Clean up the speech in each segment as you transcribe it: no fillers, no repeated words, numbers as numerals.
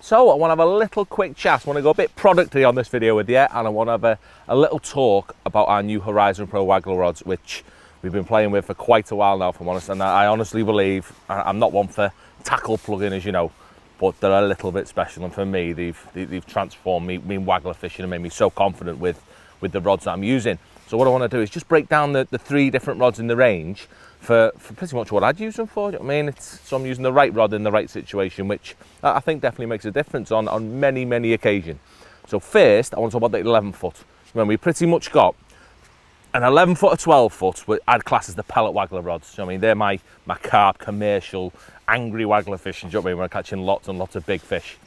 So I want to have a little quick chat. I want to go a bit producty on this video with you, and I want to have a little talk about our new Horizon Pro Waggler rods, which we've been playing with for quite a while now, if I'm honest. And I honestly believe, I'm not one for tackle plugging, as you know, but they're a little bit special. And for me, they've transformed me in waggler fishing and made me so confident with the rods that I'm using. So what I want to do is just break down the 3 different rods in the range for pretty much what I'd use them for. You know what I mean? So I'm using the right rod in the right situation, which I think definitely makes a difference on many occasions. So first, I want to talk about the 11 foot. When we pretty much got an 11 foot or 12 foot, which I'd class as the pellet waggler rods. So, I mean, they're my carp, commercial, angry waggler fishing. Do you know what I mean? When I'm catching lots and lots of big fish.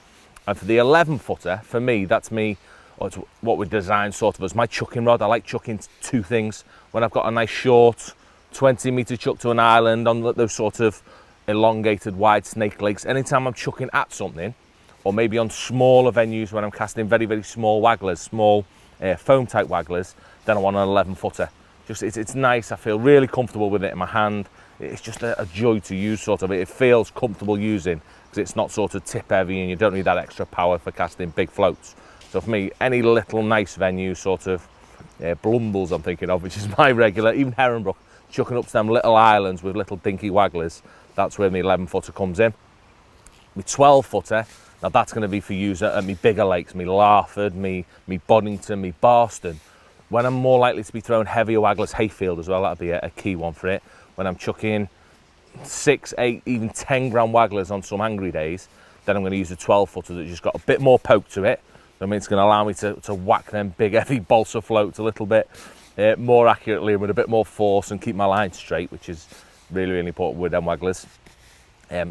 And for the 11 footer, for me, that's me, or it's what we designed sort of as my chucking rod. I like chucking 2 things. When I've got a nice short 20-metre chuck to an island on those sort of elongated wide snake lakes, anytime I'm chucking at something, or maybe on smaller venues when I'm casting very small wagglers, small foam type wagglers, then I want an 11 footer. Just it's nice. I feel really comfortable with it in my hand. It's just a joy to use, sort of. It feels comfortable using because it's not sort of tip heavy and you don't need that extra power for casting big floats. So for me, any little nice venue, sort of Blumbles I'm thinking of, which is my regular, even Herringbrook, chucking up to them little islands with little dinky wagglers, that's where my 11 footer comes in. My 12 footer, now that's going to be for use at me bigger lakes, me Larford, me Boddington, me Barston. When I'm more likely to be throwing heavier wagglers, Hayfield as well, that'll be a key one for it. When I'm chucking 6, 8, even 10 gram wagglers on some angry days, then I'm going to use a 12 footer that's just got a bit more poke to it. I mean, it's going to allow me to whack them big heavy balsa floats a little bit more accurately and with a bit more force and keep my line straight, which is really important with them wagglers.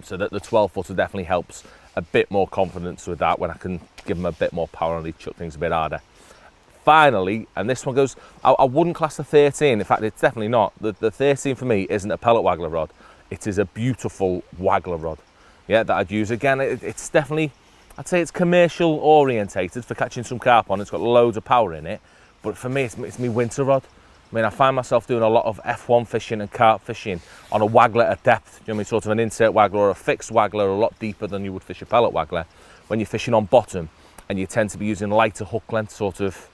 So that the 12 footer definitely helps a bit more confidence with that when I can give them a bit more power and chuck things a bit harder. Finally, and this one goes, I wouldn't class the 13, in fact it's definitely not. The 13 for me isn't a pellet waggler rod, it is a beautiful waggler rod. Yeah, that I'd use. Again, it's definitely, I'd say it's commercial orientated for catching some carp on. It's got loads of power in it, but for me it's my winter rod. I mean, I find myself doing a lot of F1 fishing and carp fishing on a waggler at depth. You know what I mean? Sort of an insert waggler or a fixed waggler, a lot deeper than you would fish a pellet waggler. When you're fishing on bottom and you tend to be using lighter hook length, sort of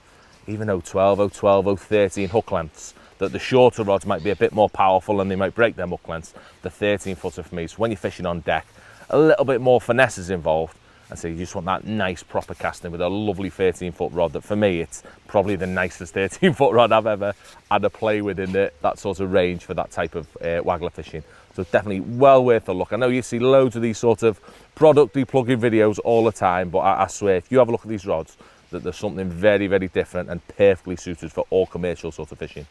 even 012, 012, 013 hook lengths, that the shorter rods might be a bit more powerful and they might break them hook lengths. The 13 footer for me, so when you're fishing on deck, a little bit more finesse is involved. And so you just want that nice proper casting with a lovely 13 foot rod that for me, it's probably the nicest 13 foot rod I've ever had to play with in that sort of range for that type of waggler fishing. So it's definitely well worth a look. I know you see loads of these sort of product deplugging videos all the time, but I swear, if you have a look at these rods, that there's something very different and perfectly suited for all commercial sort of fishing.